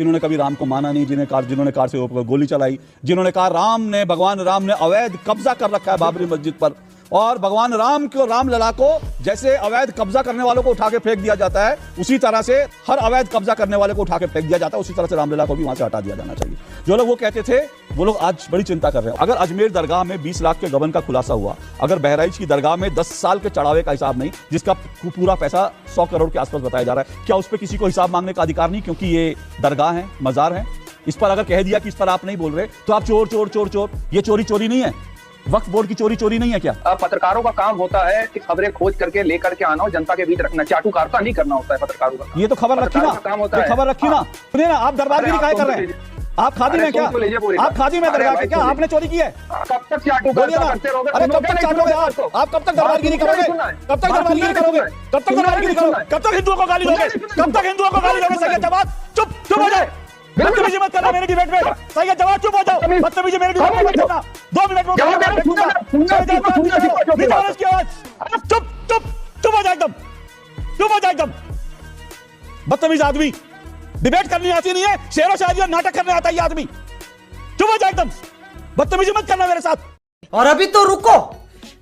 जिन्होंने कभी राम को माना नहीं, जिन्होंने कार से ऊपर गोली चलाई, जिन्होंने कहा भगवान राम ने अवैध कब्जा कर रखा है बाबरी मस्जिद पर, और भगवान रामलला को जैसे अवैध कब्जा करने वालों को उठा के फेंक दिया जाता है, उसी तरह से हर अवैध कब्जा करने वाले को उठा के फेंक दिया जाता है, उसी तरह से रामलला को भी वहां से हटा दिया जाना चाहिए। जो लोग वो कहते थे वो लोग आज बड़ी चिंता कर रहे हैं। अगर अजमेर दरगाह में 20 लाख के गबन का खुलासा हुआ, अगर बहराइच की दरगाह में 10 साल के चढ़ावे का हिसाब नहीं, जिसका पूरा पैसा 100 करोड़ के आसपास बताया जा रहा है, क्या उस पर किसी को हिसाब मांगने का अधिकार नहीं? क्योंकि ये दरगाह है, मजार है। इस पर अगर कह दिया कि इस पर आप नहीं बोल रहे तो आप चोर चोर चोर चोर, ये चोरी नहीं है, वक्फ बोर्ड की चोरी नहीं है क्या? पत्रकारों का काम होता है कि खबरें खोज करके लेकर के आना और जनता के बीच रखना, चाटुकारिता नहीं करना होता है पत्रकारों का। ये तो खबर रखी ना, खबर रखी ना। सुनिए ना, आप दरबारगिरी काहे कर रहे हैं? आप खादी में क्या? आप खादी में दरगाह के क्या आपने चोरी की है? कब तक चाटुकारिता करते रहोगे? अरे कब तक चाटोगे आप? कब तक दरबारगिरी करोगे? कब तक दरबारगिरी करोगे? कब तक दरबारगिरी करोगे? कब तक हिंदुओं को गाली दोगे? कब तक हिंदुओं को गाली दोगे? सैयद जवाद चुप हो जाए, बदतमीजी मत करना मेरे डिबेट में। सैयद जवाद चुप हो जाओ, बदतमीजी मेरे डिबेट में मत करना। 2 मिनट में चुप हो जाए एकदम। बदतमीज आदमी, डिबेट करनी आती नहीं है, शेरो शायरी और नाटक करने आता है ये आदमी। चुप हो जाए एकदम, बदतमीजी मत करना मेरे साथ। और अभी तो रुको,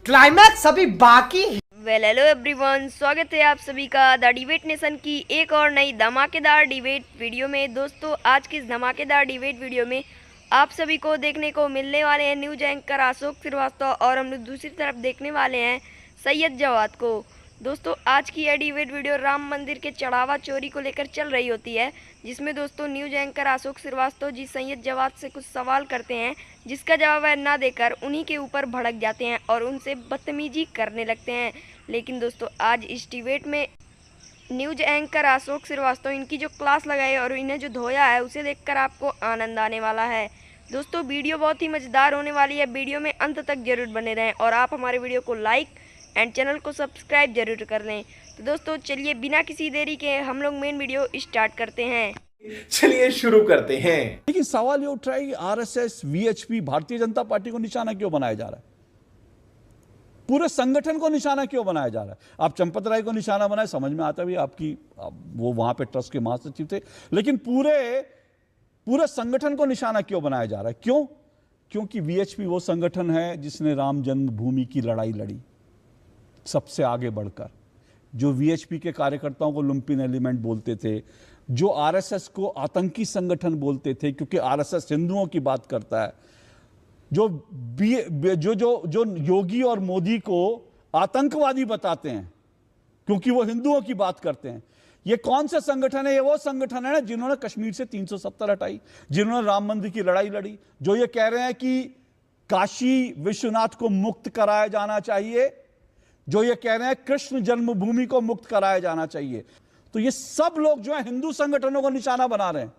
क्लाइमैक्स अभी बाकी। वेल हेलो एवरीवन, स्वागत है आप सभी का द डिबेट नेशन की एक और नई धमाकेदार डिबेट वीडियो में। दोस्तों, आज की इस धमाकेदार डिबेट वीडियो में आप सभी को देखने को मिलने वाले हैं न्यूज एंकर अशोक श्रीवास्तव, और हम लोग दूसरी तरफ देखने वाले हैं सैयद जवाद को। दोस्तों, आज की यह डिबेट वीडियो राम मंदिर के चढ़ावा चोरी को लेकर चल रही होती है, जिसमें दोस्तों न्यूज एंकर अशोक श्रीवास्तव जी सैयद जवाद से कुछ सवाल करते हैं, जिसका जवाब वह ना देकर उन्हीं के ऊपर भड़क जाते हैं और उनसे बदतमीजी करने लगते हैं। लेकिन दोस्तों, आज इस डिबेट में न्यूज एंकर अशोक श्रीवास्तव इनकी जो क्लास लगाई और इन्हें जो धोया है, उसे देखकर आपको आनंद आने वाला है। दोस्तों, वीडियो बहुत ही मज़ेदार होने वाली है, वीडियो में अंत तक जरूर बने रहें और आप हमारे वीडियो को लाइक एंड चैनल को सब्सक्राइब जरूर कर लें। तो दोस्तों, चलिए बिना किसी देरी के हम लोग मेन वीडियो स्टार्ट करते हैं। चलिए शुरू करते हैं। लेकिन सवाल ये उठ रहा है कि RSS, VHP, Bharatiya Janata party को निशाना क्यों बनाया जा रहा है? पूरे संगठन को निशाना क्यों बनाया जा रहा है? आप चंपत राय को निशाना बनाए, समझ में आता भी, आपकी वो वहां पे ट्रस्ट के महासचिव थे, लेकिन पूरे संगठन को निशाना क्यों बनाया जा रहा है? क्यों? क्योंकि वीएचपी वो संगठन है जिसने राम जन्मभूमि की लड़ाई लड़ी सबसे आगे बढ़कर। जो वीएचपी के कार्यकर्ताओं को लुम्पिन एलिमेंट बोलते थे, जो आरएसएस को आतंकी संगठन बोलते थे क्योंकि आरएसएस हिंदुओं की बात करता है, जो योगी और मोदी को आतंकवादी बताते हैं क्योंकि वो हिंदुओं की बात करते हैं। ये कौन से संगठन है? ये वो संगठन है जिन्होंने कश्मीर से 370 हटाई, जिन्होंने राम मंदिर की लड़ाई लड़ी, जो ये कह रहे हैं कि काशी विश्वनाथ को मुक्त कराया जाना चाहिए, जो ये कह रहे हैं कृष्ण जन्मभूमि को मुक्त कराया जाना चाहिए। तो ये सब लोग जो है हिंदू संगठनों को निशाना बना रहे हैं।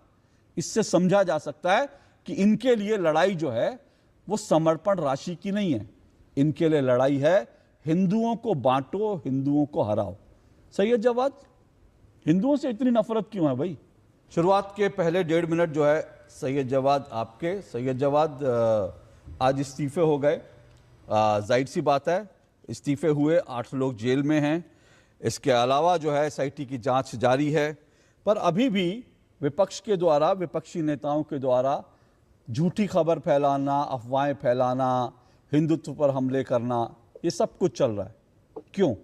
इससे समझा जा सकता है कि इनके लिए लड़ाई जो है वो समर्पण राशि की नहीं है, इनके लिए लड़ाई है हिंदुओं को बांटो, हिंदुओं को हराओ। सैयद जवाद, हिंदुओं से इतनी नफरत क्यों है भाई? शुरुआत के पहले 1.5 मिनट जो है सैयद जवाद आपके। सैयद जवाद आज इस्तीफे हो गए, जाहिर सी बात है इस्तीफे हुए, 8 लोग जेल में हैं। इसके अलावा जो है एसआईटी की जांच जारी है, पर अभी भी विपक्ष के द्वारा, विपक्षी नेताओं के द्वारा झूठी खबर फैलाना, अफवाहें फैलाना, हिंदुत्व पर हमले करना, ये सब कुछ चल रहा है। क्यों?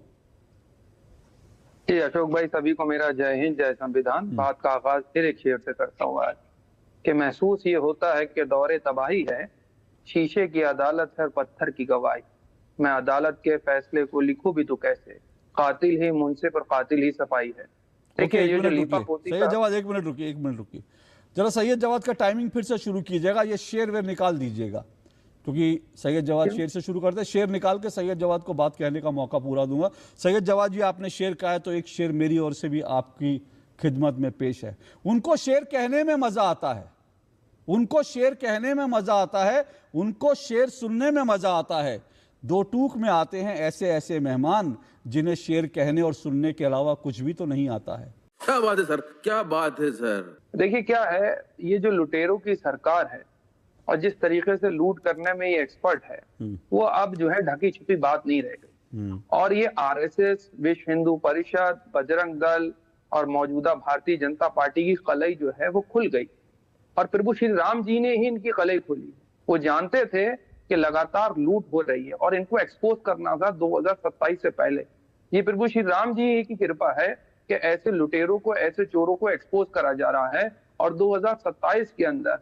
जी अशोक भाई, सभी को मेरा जय हिंद, जय संविधान। बात का आगाज फिर एक शेर से करता हूँ आज कि महसूस ये होता है कि दौरे तबाही है, शीशे की अदालत है, पत्थर की गवाही। मैं अदालत के फैसले को लिखूं भी तो कैसे, कातिल ही मुंसिफ और कातिल ही सफाई है। देखिए ये जो लीपापोती सैयद जवाद, एक मिनट रुकिए जरा। सैयद जवाद का टाइमिंग फिर से शुरू कीजिएगा, ये शेर वे निकाल दीजिएगा, क्योंकि सैयद जवाद शेर से शुरू करते हैं। शेर निकाल के सैयद जवाद को बात कहने का मौका पूरा दूंगा। सैयद जवाद जी, आपने शेर कहा है तो एक शेर मेरी ओर से भी आपकी खिदमत में पेश है। उनको शेर कहने में मजा आता है, उनको शेर कहने में मजा आता है, उनको शेर सुनने में मजा आता है। 2 टूक में आते हैं ऐसे ऐसे मेहमान जिन्हें शेर कहने और सुनने के अलावा कुछ भी तो नहीं आता है। क्या बात है सर, क्या बात है सर। देखिए क्या है, ये जो लुटेरों की सरकार है और जिस तरीके से लूट करने में ये एक्सपर्ट है, वो अब जो है ढकी छुपी बात नहीं रह गई। और ये आरएसएस, विश्व हिंदू परिषद, बजरंग दल, और मौजूदा भारतीय जनता पार्टी की कलई जो है वो खुल गई। और प्रभु श्री राम जी ने ही इनकी कलई खोली। वो जानते थे कि लगातार लूट हो रही है और इनको एक्सपोज करना था 2027 से पहले। ये प्रभु श्री राम जी की कृपा है कि ऐसे लुटेरों को, ऐसे चोरों को एक्सपोज करा जा रहा है। और 2027 के अंदर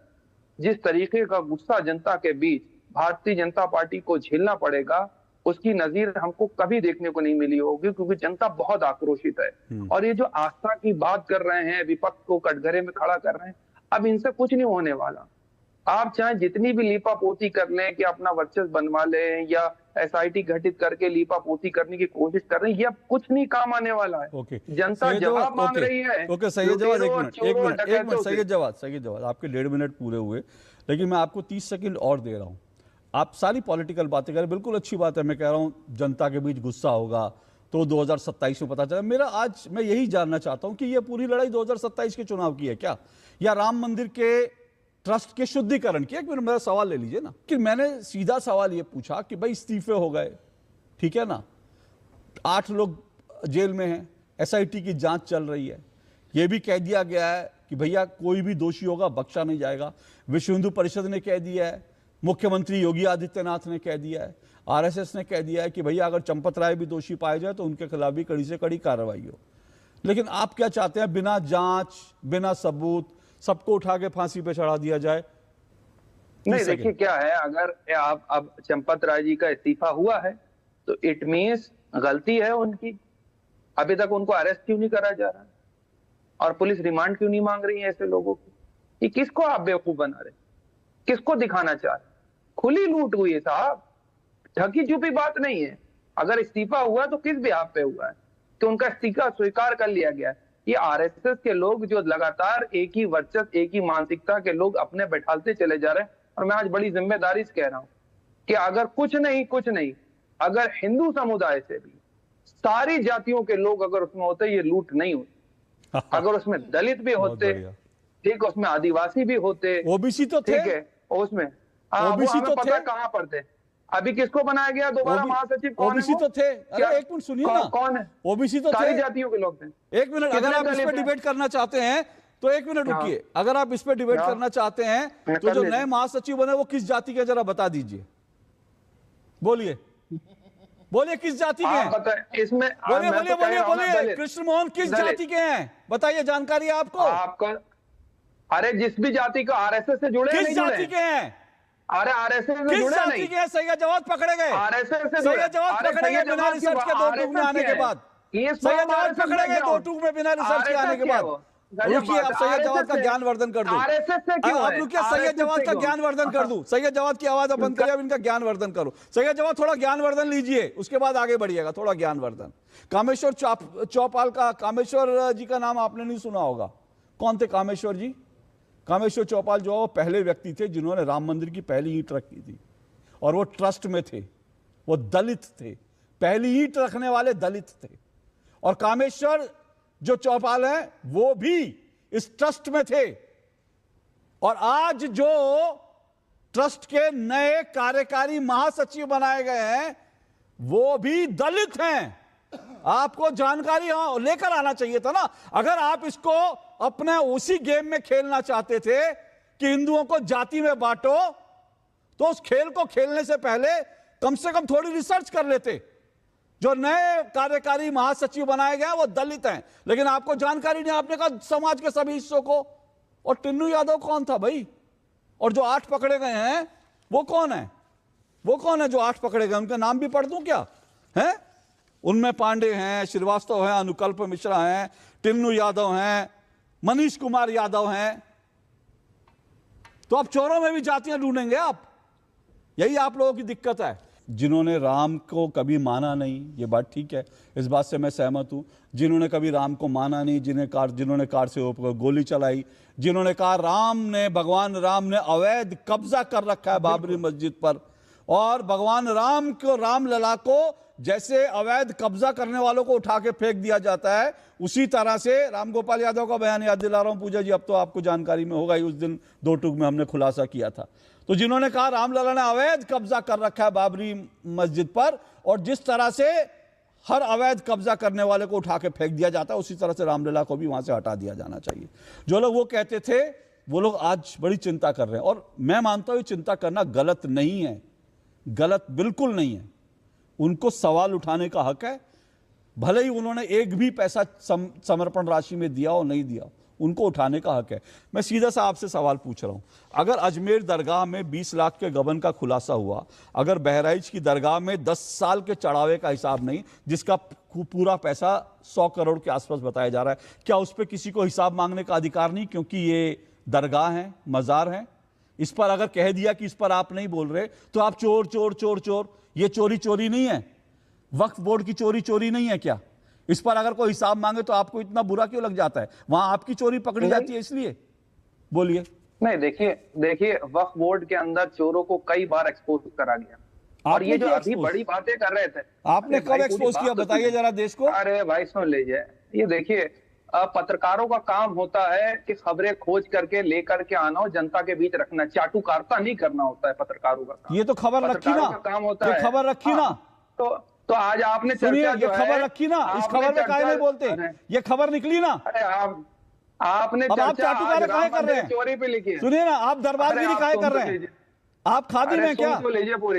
जिस तरीके का गुस्सा जनता के बीच भारतीय जनता पार्टी को झेलना पड़ेगा, उसकी नजीर हमको कभी देखने को नहीं मिली होगी, क्योंकि जनता बहुत आक्रोशित है। और ये जो आस्था की बात कर रहे हैं, विपक्ष को कटघरे में खड़ा कर रहे हैं, अब इनसे कुछ नहीं होने वाला। आप चाहे जितनी भी लीपापोती कर लें कि अपना वर्चस्व बनवा लें या एसआईटी गठित करके लीपापोती करने की कोशिश कर रहे हैं, ये अब कुछ नहीं काम आने वाला है। जनता जवाब मांग रही है। ओके, सही जवाब। एक मिनट सही जवाब। आपके 1.5 मिनट पूरे हुए, लेकिन मैं आपको 30 सेकंड और दे रहा हूं। आप सारी पॉलिटिकल बातें करें, बिल्कुल अच्छी बात है। मैं कह रहा हूं जनता के बीच गुस्सा होगा तो 2027 में पता चला। मेरा आज मैं यही जानना चाहता हूं कि यह पूरी लड़ाई 2027 के चुनाव की है क्या, या राम मंदिर के ट्रस्ट के शुद्धिकरण की? एक मिनट मेरा सवाल ले लीजिए ना। कि मैंने सीधा सवाल यह पूछा कि भाई इस्तीफे हो गए, ठीक है ना, 8 लोग जेल में हैं, एसआईटी की जांच चल रही है, यह भी कह दिया गया है कि भैया कोई भी दोषी होगा बख्शा नहीं जाएगा। विश्व हिंदू परिषद ने कह दिया है, मुख्यमंत्री योगी आदित्यनाथ ने कह दिया है, आरएसएस ने कह दिया है कि भैया अगर चंपत राय भी दोषी पाए जाए तो उनके खिलाफ भी कड़ी से कड़ी कार्रवाई हो। लेकिन आप क्या चाहते हैं? बिना जांच, बिना सबूत सबको उठा के फांसी पे चढ़ा दिया जाए? नहीं, देखिए क्या है, अगर आप अब चंपत राय जी का इस्तीफा हुआ है तो इट मीन्स गलती है उनकी। अभी तक उनको अरेस्ट क्यों नहीं करा जा रहा और पुलिस रिमांड क्यों नहीं मांग रही है ऐसे लोगों की? ये किसको आप बेवकूफ बना रहे, किसको दिखाना चाह रहे? खुली लूट हुई है साहब, ढकी छुपी बात नहीं है। अगर इस्तीफा हुआ तो किस बिहाफ पे हुआ है कि उनका इस्तीफा स्वीकार कर लिया गया है? ये आरएसएस के लोग जो लगातार एक ही वर्चस्व, एक ही मानसिकता के लोग अपने बैठालते चले जा रहे हैं। और मैं आज बड़ी जिम्मेदारी से कह रहा हूं कि अगर कुछ नहीं, अगर हिंदू समुदाय से भी सारी जातियों के लोग अगर उसमें होते, ये लूट नहीं होती। अगर उसमें दलित भी होते, ठीक, उसमें आदिवासी भी होते, ओबीसी तो थे, ठीक है, उसमें ओबीसी तो पता थे, कहां पर थे। अभी किसको बनाया गया दोबारा महासचिव? ओबीसी तो थे। अरे एक मिनट सुनिए ना, कौन है? ओबीसी तो सारी थे, जातियों के लोग थे। एक मिनट, अगर आप इस पे डिबेट करना चाहते हैं तो एक मिनट रुकिए। अगर आप इस पे डिबेट करना चाहते हैं तो जो नए महासचिव बने वो किस जाति के, जरा बता दीजिए। बोलिए किस जाति के हैं? इसमें बोलिए कृष्ण मोहन किस जाति के हैं? बताइए, जानकारी है आपको? अरे जिस भी जाति का आरएसएस से जुड़े, किस जाति के हैं? अरे आरएसएस से किस जुड़े जाति नहीं। के हैं? सैयद जवाद पकड़े गए, आरएसएस से सैयद जवाद पकड़े गए बिना रिसर्च के 2 टूक में आने के बाद। सैयद जवाद पकड़े गए 2 टूक में बिना रिसर्च के आने के बाद। रुकिए, आप सैयद जवाद का ज्ञानवर्धन कर दो। आप रुकिए, सैयद जवाद का ज्ञानवर्धन कर दूं। सैयद जवाद की आवाज बंद करिए, अब इनका ज्ञानवर्धन करो। सैयद जवाद थोड़ा ज्ञानवर्धन लीजिए, उसके बाद आगे बढ़िएगा। थोड़ा ज्ञानवर्धन। कामेश्वर चौपाल का, कामेश्वर जी का नाम आपने नहीं सुना होगा। कौन थे कामेश्वर जी? कामेश्वर चौपाल जो वो पहले व्यक्ति थे जिन्होंने राम मंदिर की पहली ईंट रखी थी, और वो ट्रस्ट में थे, वो दलित थे, पहली ईंट रखने वाले दलित थे। और कामेश्वर जो चौपाल है वो भी इस ट्रस्ट में थे। और आज जो ट्रस्ट के नए कार्यकारी महासचिव बनाए गए हैं वो भी दलित हैं। आपको जानकारी लेकर आना चाहिए था ना। अगर आप इसको अपने उसी गेम में खेलना चाहते थे कि हिंदुओं को जाति में बांटो, तो उस खेल को खेलने से पहले कम से कम थोड़ी रिसर्च कर लेते। जो नए कार्यकारी महासचिव बनाए गए वो दलित हैं, लेकिन आपको जानकारी नहीं। आपने कहा समाज के सभी हिस्सों को। और टिन्नू यादव कौन था भाई? और जो 8 पकड़े गए हैं वो कौन है? वो कौन है जो 8 पकड़े गए? उनका नाम भी पढ़ दूं क्या? है उनमें पांडे हैं, श्रीवास्तव हैं, अनुकल्प मिश्रा हैं, टिन्नू यादव हैं, मनीष कुमार यादव हैं। तो आप चोरों में भी जातियां ढूंढेंगे आप? यही आप लोगों की दिक्कत है। जिन्होंने राम को कभी माना नहीं, ये बात ठीक है, इस बात से मैं सहमत हूं। जिन्होंने कभी राम को माना नहीं, जिन्होंने कार से ऊपर गोली चलाई, जिन्होंने कहा भगवान राम ने अवैध कब्जा कर रखा है बाबरी मस्जिद पर, और भगवान राम को, रामलला को जैसे अवैध कब्जा करने वालों को उठा के फेंक दिया जाता है, उसी तरह से रामगोपाल यादव का बयान याद दिला रहा हूं पूजा जी, अब तो आपको जानकारी में होगा ही, उस दिन 2 टूक में हमने खुलासा किया था। तो जिन्होंने कहा रामलला ने अवैध कब्जा कर रखा है बाबरी मस्जिद पर, और जिस तरह से हर अवैध कब्जा करने वाले को उठा के फेंक दिया जाता है, उसी तरह से रामलला को भी वहां से हटा दिया जाना चाहिए। जो लोग वो कहते थे वो लोग आज बड़ी चिंता कर रहे हैं, और मैं मानता हूं चिंता करना गलत नहीं है, गलत बिल्कुल नहीं है। उनको सवाल उठाने का हक है, भले ही उन्होंने एक भी पैसा समर्पण राशि में दिया हो नहीं दिया, उनको उठाने का हक है। मैं सीधा सा आपसे सवाल पूछ रहा हूं, अगर अजमेर दरगाह में 20 लाख के गबन का खुलासा हुआ, अगर बहराइच की दरगाह में 10 साल के चढ़ावे का हिसाब नहीं, जिसका पूरा पैसा 100 करोड़ के आसपास बताया जा रहा है, क्या उस पर किसी को हिसाब मांगने का अधिकार नहीं? क्योंकि ये दरगाह है, मजार है। इस पर अगर कह दिया कि इस पर आप नहीं बोल रहे तो आप चोर चोर चोर चोर, ये चोरी चोरी नहीं है? वक्फ बोर्ड की चोरी चोरी नहीं है क्या? इस पर अगर कोई हिसाब मांगे तो आपको इतना बुरा क्यों लग जाता है? वहां आपकी चोरी पकड़ी जाती है इसलिए? बोलिए। नहीं, देखिए वक्फ बोर्ड के अंदर चोरों को कई बार एक्सपोज करा गया, और ये जो अभी बड़ी बातें कर रहे थे, आपने कब एक्सपोज किया बताइए जरा देश को। अरे भाई सुन लीजिए, ये देखिए पत्रकारों का काम होता है कि खबरें खोज करके लेकर के आना और जनता के बीच रखना, चाटुकारिता नहीं करना होता है पत्रकारों का काम। ये तो खबर रखी ना, काम होता है, खबर रखी ना। तो आज आपने सुनिए, ये खबर रखी ना, इस खबर में काहे नहीं बोलते? ये खबर निकली ना। अरे आपने अब आप चाटुकारिता काहे कर रहे हैं? चोरी पे लिखी है। सुनिए ना, आप दरबारगिरी काहे कर रहे हैं? आप खादी में क्या?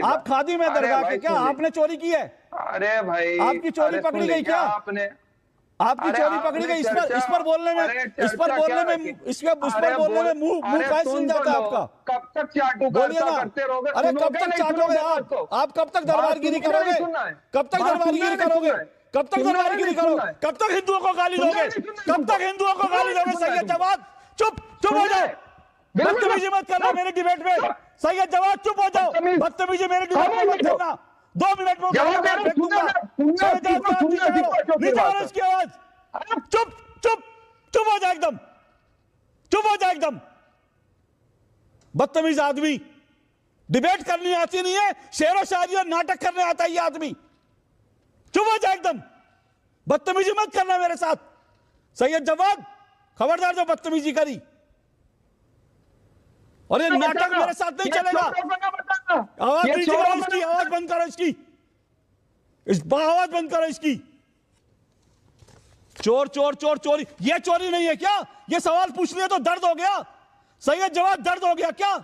आप खादी में दरगाह के क्या? आपने चोरी की है? अरे भाई, आपकी चोरी पकड़ी गई क्या? आपकी चोरी पकड़ी गई? इस पर बोलने में उस पर बोलने में मुंह काहे सूज जाता है आपका? कब तक चाटुकारिता करते रहोगे? अरे कब तक चाटोगे आप कब तक दरबारगिरी करोगे? कब तक दरबारगिरी करोगे? कब तक दरबारगिरी करोगे? कब तक हिंदुओं को गाली दोगे? कब तक हिंदुओं को गाली दोगे? सैयद जवाद चुप हो जाओ, बदतमीजी मत करना मेरी डिबेट में। सैयद जवाद चुप हो जाओ, बदतमीजी मेरी डिबेट में मत करना। 2 मिनट में फेंक दूंगा। इसकी आवाज चुप हो जाए, एकदम चुप हो जाए, एकदम बदतमीज आदमी। डिबेट करनी आती नहीं है, शेर और शायरी और नाटक करने आता है ये आदमी। चुप हो जाए एकदम, बदतमीजी मत करना मेरे साथ। सैयद जवाद खबरदार जो बदतमीजी करी, और ये नाटक मेरे साथ नहीं चलेगा। आवाज नीचे करो इसकी, आवाज बंद करो इसकी, आवाज बंद करो इसकी। चोर चोर चोर चोरी, ये चोरी नहीं है क्या? ये सवाल पूछ लिया तो दर्द हो गया? सैयद जवाब दर्द हो गया क्या?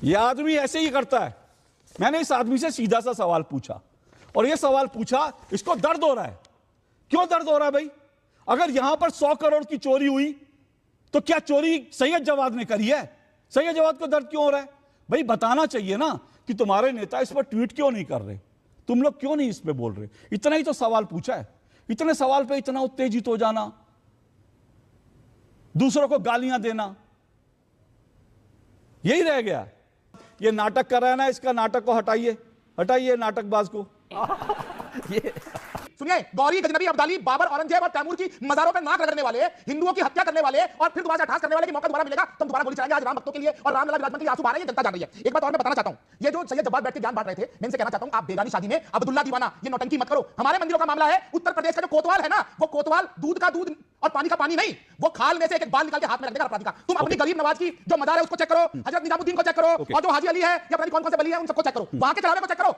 ये आदमी ऐसे ही करता है। मैंने इस आदमी से सीधा सा सवाल पूछा, और ये सवाल पूछा, इसको दर्द हो रहा है। क्यों दर्द हो रहा है भाई? अगर यहां पर 100 करोड़ की चोरी हुई तो क्या चोरी सैयद जवाद ने करी है? सैयद जवाद को दर्द क्यों हो रहा है? भाई बताना चाहिए ना कि तुम्हारे नेता इस पर ट्वीट क्यों नहीं कर रहे, तुम लोग क्यों नहीं इस पे बोल रहे? इतना ही तो सवाल पूछा है। इतने सवाल पे इतना उत्तेजित हो जाना, दूसरों को गालियां देना, यही रह गया। ये नाटक कर रहा है ना, इसका नाटक को हटाइए नाटकबाज को। सुनिए, गौरी, गजनबी, अब्दाली, बाबर, औरंगजेब और तैमूर की मजारों पर नाक रगड़ने वाले, हिंदुओं की हत्या करने वाले और फिर दोबारा से अठास करने वाले की मौका दोबारा मिलेगा तो हम दोबारा गोली चलाएंगे। आज राम भक्तों के लिए और रामलला विराजमान के लिए आंसू बहा रहे हैं, जनता जान रही है। एक बात और मैं बताना चाहता हूं, ये जो सैयद जवाद बैठ के ज्ञान बांट रहे थे, मैं इनसे कहना चाहता हूं, आप बेगानी शादी में अब्दुल्ला दीवाना ये नौटंकी मत करो। हमारे मंदिरों का मामला है, उत्तर प्रदेश का जो कोतवाल है ना, वो कोतवाल दूध का दूध और पानी का पानी नहीं, वो खाल में से एक बाल निकाल के हाथ में रख देगा अपराधी का। तुम अपनी गरीब नवाज की जो मजार है उसको चेक करो, हजरत निजामुद्दीन को चेक करो, और जो हाजी अली है या पता कौन कौन से बली है उन सबको चेक करो, वहां के चढ़ावे को चेक करो।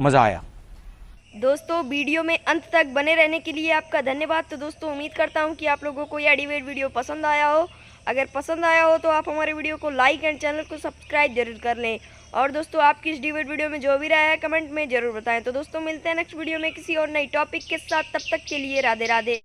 मजा आया। दोस्तों वीडियो में अंत तक बने रहने के लिए आपका धन्यवाद। तो दोस्तों उम्मीद करता हूं कि आप लोगों को यह डिबेट वीडियो पसंद आया हो। अगर पसंद आया हो तो आप हमारे वीडियो को लाइक एंड चैनल को सब्सक्राइब जरूर कर लें। और दोस्तों आपकी इस डिबेट वीडियो में जो भी राय है कमेंट में जरूर बताएं। तो दोस्तों मिलते हैं नेक्स्ट वीडियो में किसी और नई टॉपिक के साथ, तब तक के लिए राधे राधे।